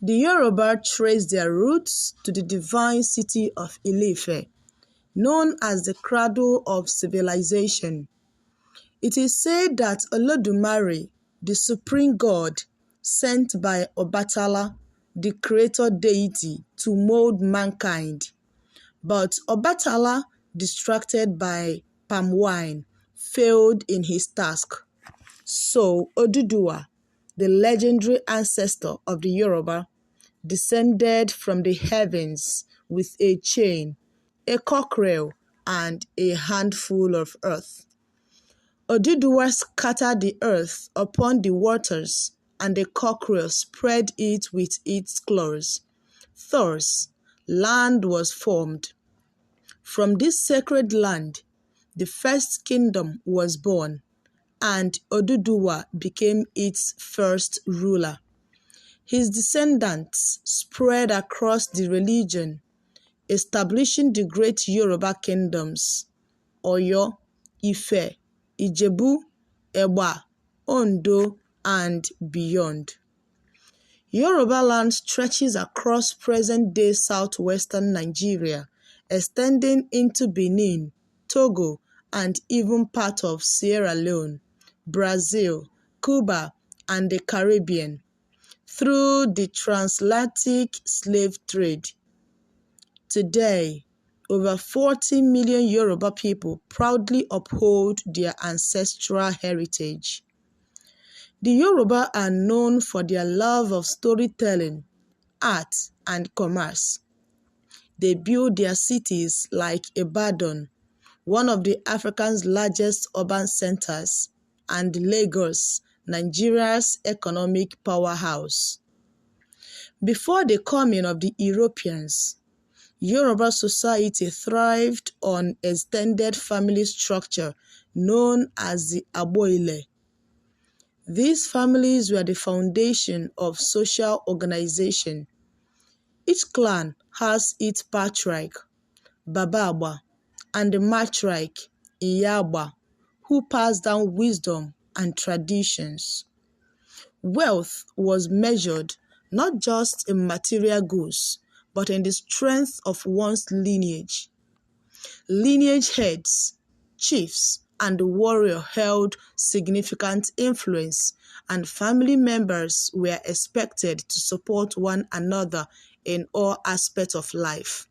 The Yoruba trace their roots to the divine city of Ile-Ife, known as the cradle of civilization. It is said that Olodumare, the supreme god, sent by Obatala, the creator deity, to mold mankind. But Obatala, distracted by palm wine, failed in his task. So Oduduwa, the legendary ancestor of the Yoruba, descended from the heavens with a chain, a cockerel, and a handful of earth. Oduduwa scattered the earth upon the waters, and the cockerel spread it with its claws. Thus, land was formed. From this sacred land, the first kingdom was born, and Oduduwa became its first ruler. His descendants spread across the region, establishing the great Yoruba kingdoms: Oyo, Ife, Ijebu, Egba, Ondo, and beyond. Yoruba land stretches across present-day southwestern Nigeria, extending into Benin, Togo, and even part of Sierra Leone, Brazil, Cuba, and the Caribbean, through the transatlantic slave trade. Today, over 40 million Yoruba people proudly uphold their ancestral heritage. The Yoruba are known for their love of storytelling, art, and commerce. They build their cities like Ibadan, one of Africa's largest urban centers, and Lagos, Nigeria's economic powerhouse. Before the coming of the Europeans, Yoruba society thrived on extended family structure known as the Agboile. These families were the foundation of social organization. Each clan has its patriarch, Baba Agba, and the matriarch, Iya Agba, who passed down wisdom and traditions. Wealth was measured not just in material goods, but in the strength of one's lineage. Lineage heads, chiefs, and warriors held significant influence, and family members were expected to support one another in all aspects of life.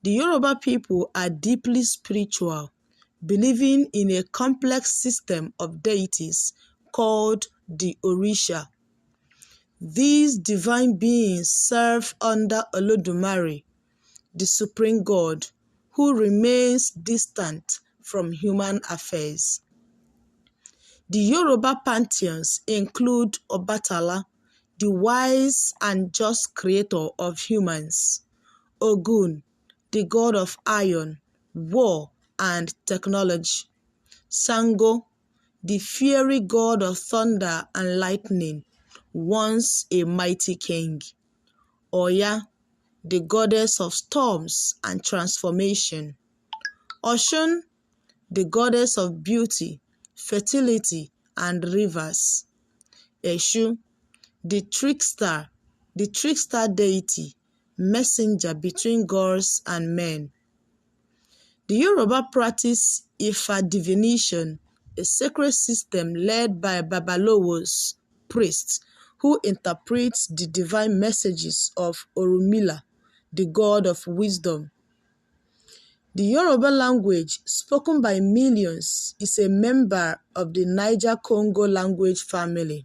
The Yoruba people are deeply spiritual, believing in a complex system of deities called the Orisha. These divine beings serve under Olodumare, the supreme god, who remains distant from human affairs. The Yoruba pantheons include Obatala, the wise and just creator of humans; Ogun, the god of iron, war, and technology; Sango, the fiery god of thunder and lightning, once a mighty king; Oya, the goddess of storms and transformation; Oshun, the goddess of beauty, fertility, and rivers; Eshu, the trickster deity, messenger between gods and men. The Yoruba practice Ifa divination, a sacred system led by Babalawos, priests, who interpret the divine messages of Orunmila, the god of wisdom. The Yoruba language, spoken by millions, is a member of the Niger-Congo language family.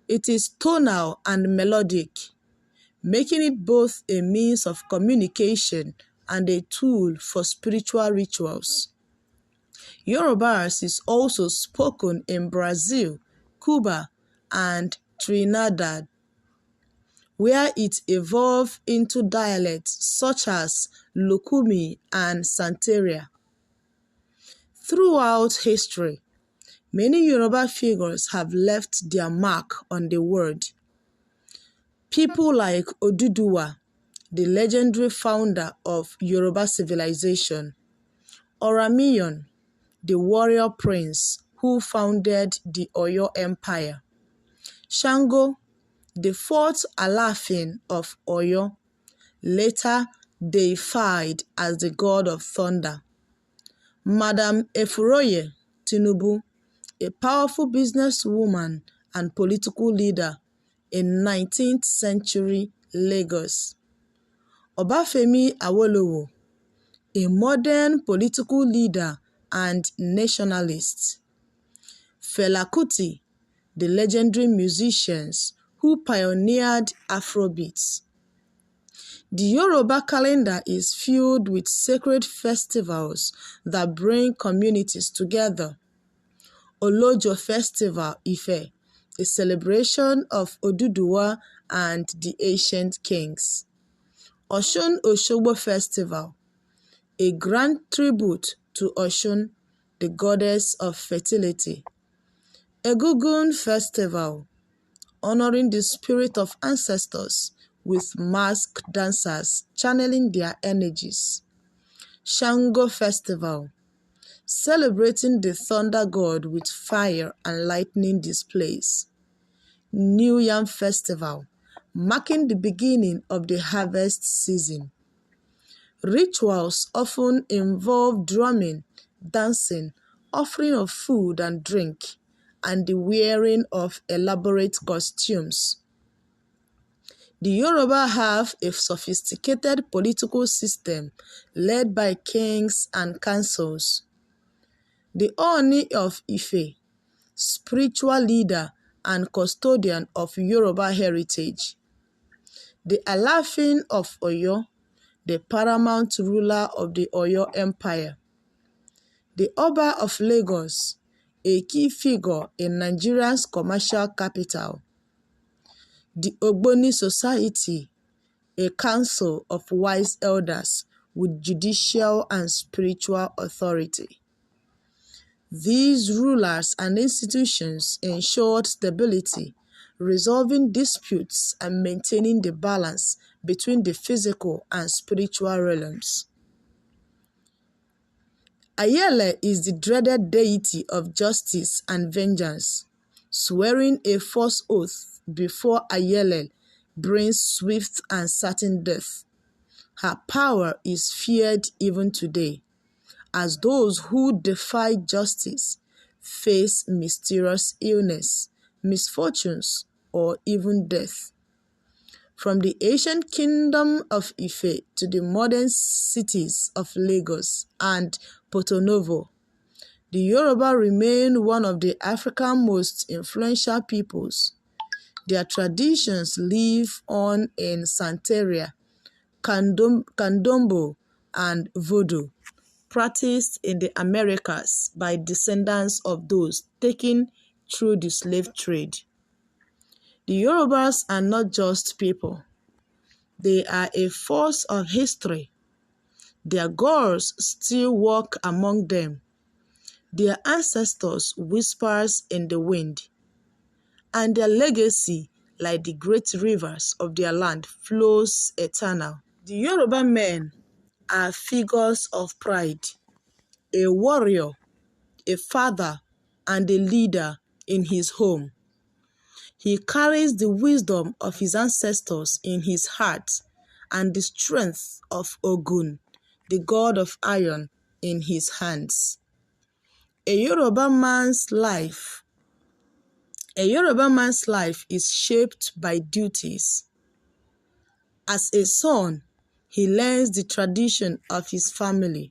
It is tonal and melodic, making it both a means of communication and a tool for spiritual rituals. Yorubas is also spoken in Brazil, Cuba, and Trinidad, where it evolved into dialects such as Lokumi and Santeria. Throughout history, many Yoruba figures have left their mark on the world. People like Oduduwa, the legendary founder of Yoruba civilization; Oramiyan, the warrior prince who founded the Oyo Empire; Shango, the fourth Alaafin of Oyo, later deified as the god of thunder. Madam Efuroye Tinubu, a powerful businesswoman and political leader in 19th century Lagos. Obafemi Awolowo, a modern political leader and nationalist. Fela Kuti, the legendary musicians who pioneered Afrobeats. The Yoruba calendar is filled with sacred festivals that bring communities together. Olojo Festival Ife, a celebration of Oduduwa and the ancient kings. Osun Osogbo Festival, a grand tribute to Osun, the goddess of fertility. Egungun Festival, honoring the spirit of ancestors with masked dancers channeling their energies. Shango Festival, celebrating the thunder god with fire and lightning displays. New Yam Festival, marking the beginning of the harvest season. Rituals often involve drumming, dancing, offering of food and drink, and the wearing of elaborate costumes. The Yoruba have a sophisticated political system led by kings and councils. The Ooni of Ife, spiritual leader and custodian of Yoruba heritage. The Alaafin of Oyo, the paramount ruler of the Oyo Empire. The Oba of Lagos, a key figure in Nigeria's commercial capital. The Ogboni Society, a council of wise elders with judicial and spiritual authority. These rulers and institutions ensured stability, resolving disputes and maintaining the balance between the physical and spiritual realms. Ayele is the dreaded deity of justice and vengeance. Swearing a false oath before Ayele brings swift and certain death. Her power is feared even today, as those who defy justice face mysterious illness, misfortunes, or even death. From the ancient kingdom of Ife to the modern cities of Lagos and Porto Novo, the Yoruba remain one of the Africa's most influential peoples. Their traditions live on in Santeria, Candombo, and Voodoo, practiced in the Americas by descendants of those taken through the slave trade. The Yorubas are not just people. They are a force of history. Their gods still walk among them. Their ancestors whispers in the wind. And their legacy, like the great rivers of their land, flows eternal. The Yoruba men are figures of pride, a warrior, a father, and a leader in his home. He carries the wisdom of his ancestors in his heart and the strength of Ogun, the god of iron, in his hands. A Yoruba man's life is shaped by duties. As a son, he learns the tradition of his family.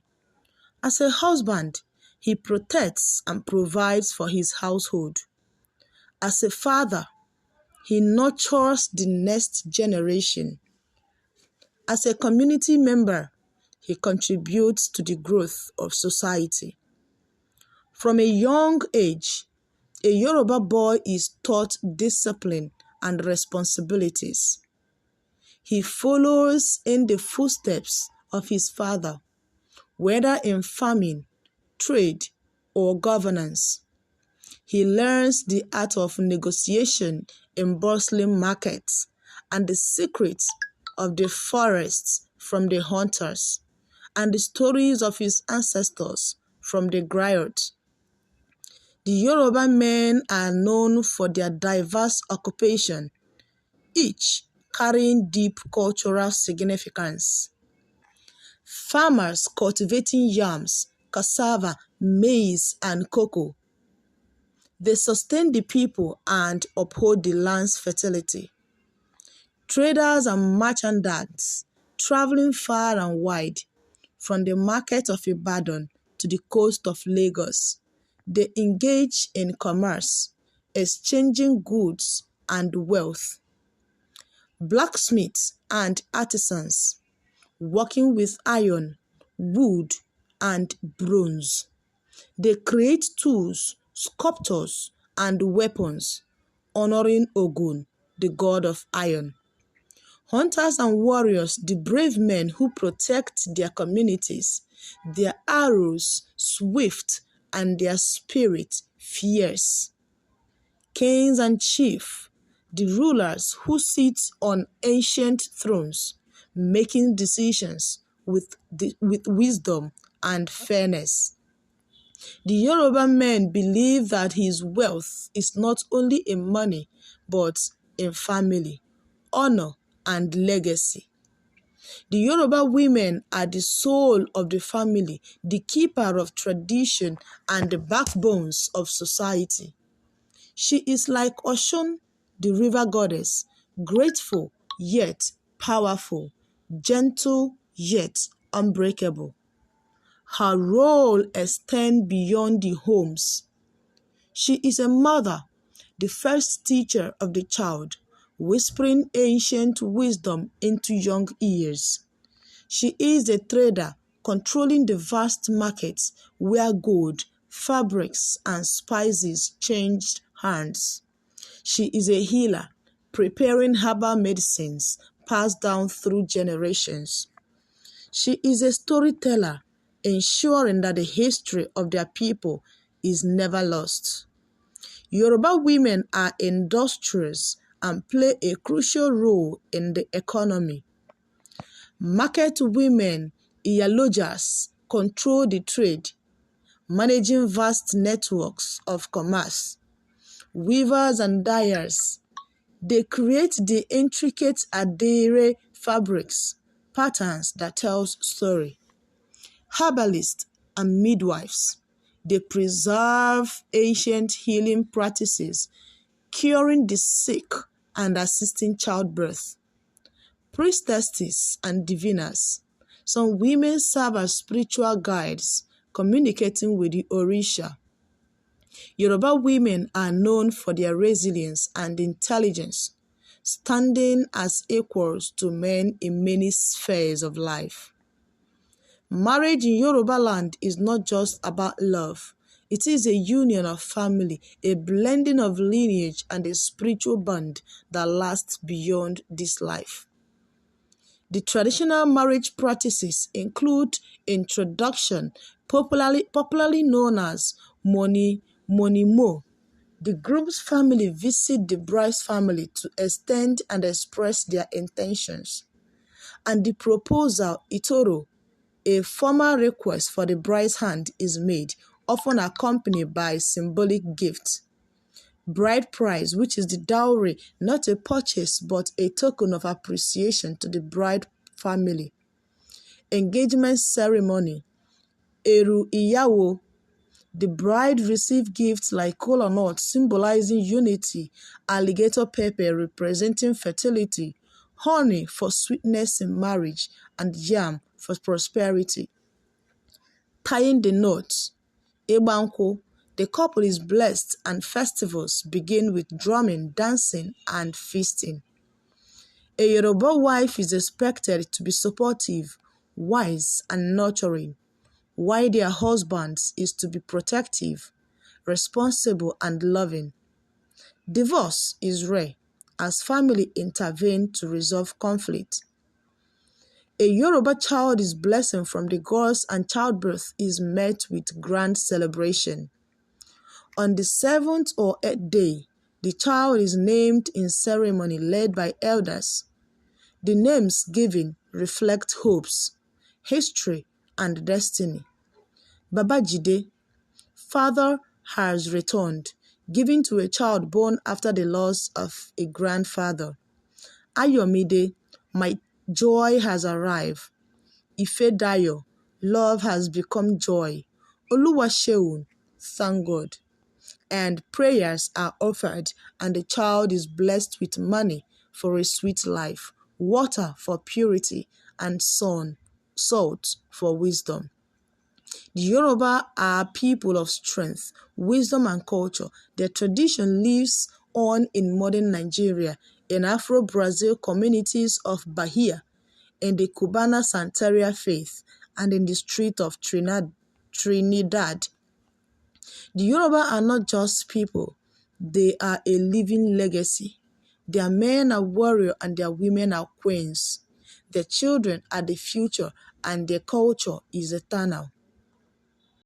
As a husband, he protects and provides for his household. As a father, he nurtures the next generation. As a community member, he contributes to the growth of society. From a young age, a Yoruba boy is taught discipline and responsibilities. He follows in the footsteps of his father, whether in farming, trade, or governance. He learns the art of negotiation in bustling markets and the secrets of the forests from the hunters, and the stories of his ancestors from the griots. The Yoruba men are known for their diverse occupation. each carrying deep cultural significance. Farmers cultivating yams, cassava, maize, and cocoa. They sustain the people and uphold the land's fertility. Traders and merchandants traveling far and wide, from the market of Ibadan to the coast of Lagos. They engage in commerce, exchanging goods and wealth. Blacksmiths and artisans working with iron, wood, and bronze. They create tools, sculptures, and weapons, honoring Ogun, the god of iron. Hunters and warriors, the brave men who protect their communities, their arrows swift and their spirit fierce. Kings and chiefs, the rulers who sit on ancient thrones, making decisions with wisdom and fairness. The Yoruba men believe that his wealth is not only in money, but in family, honor, and legacy. The Yoruba women are the soul of the family, the keeper of tradition, and the backbones of society. She is like Oshun, the river goddess, grateful yet powerful, gentle yet unbreakable. Her role extends beyond the homes. She is a mother, the first teacher of the child, whispering ancient wisdom into young ears. She is a trader, controlling the vast markets where gold, fabrics, and spices changed hands. She is a healer, preparing herbal medicines passed down through generations. She is a storyteller, ensuring that the history of their people is never lost. Yoruba women are industrious and play a crucial role in the economy. Market women, iyalojas, control the trade, managing vast networks of commerce. Weavers and dyers, they create the intricate adire fabrics, patterns that tells story. Herbalists and midwives, they preserve ancient healing practices, curing the sick and assisting childbirth. Priestesses and diviners, some women serve as spiritual guides, communicating with the orisha. Yoruba women are known for their resilience and intelligence, standing as equals to men in many spheres of life. Marriage in Yoruba land is not just about love. It is a union of family, a blending of lineage, and a spiritual bond that lasts beyond this life. The traditional marriage practices include introduction, popularly known as monimo. The groom's family visit the bride's family to extend and express their intentions. And the proposal, itoro, a formal request for the bride's hand, is made, often accompanied by symbolic gifts. Bride price, which is the dowry, not a purchase but a token of appreciation to the bride family. Engagement ceremony, eru iyawo. The bride receives gifts like kola nut symbolizing unity, alligator pepper representing fertility, honey for sweetness in marriage, and yam for prosperity. Tying the knot, Egbanko. The couple is blessed and festivals begin with drumming, dancing, and feasting. A Yoruba wife is expected to be supportive, wise, and nurturing, while their husband is to be protective, responsible, and loving. Divorce is rare, as family intervene to resolve conflict. A Yoruba child is blessing from the gods and childbirth is met with grand celebration. On the 7th or 8th day, the child is named in ceremony led by elders. The names given reflect hopes, history, and destiny. Babajide, father has returned, given to a child born after the loss of a grandfather. Ayomide, my joy has arrived. Ifedayo, love has become joy. Oluwaseun, thank God. And prayers are offered, and the child is blessed with money for a sweet life, water for purity, and salt for wisdom. The Yoruba are people of strength, wisdom, and culture. Their tradition lives on in modern Nigeria, in Afro-Brazil communities of Bahia, in the Cubana Santeria faith, and in the street of Trinidad. The Yoruba are not just people, they are a living legacy. Their men are warriors and their women are queens. Their children are the future and their culture is eternal.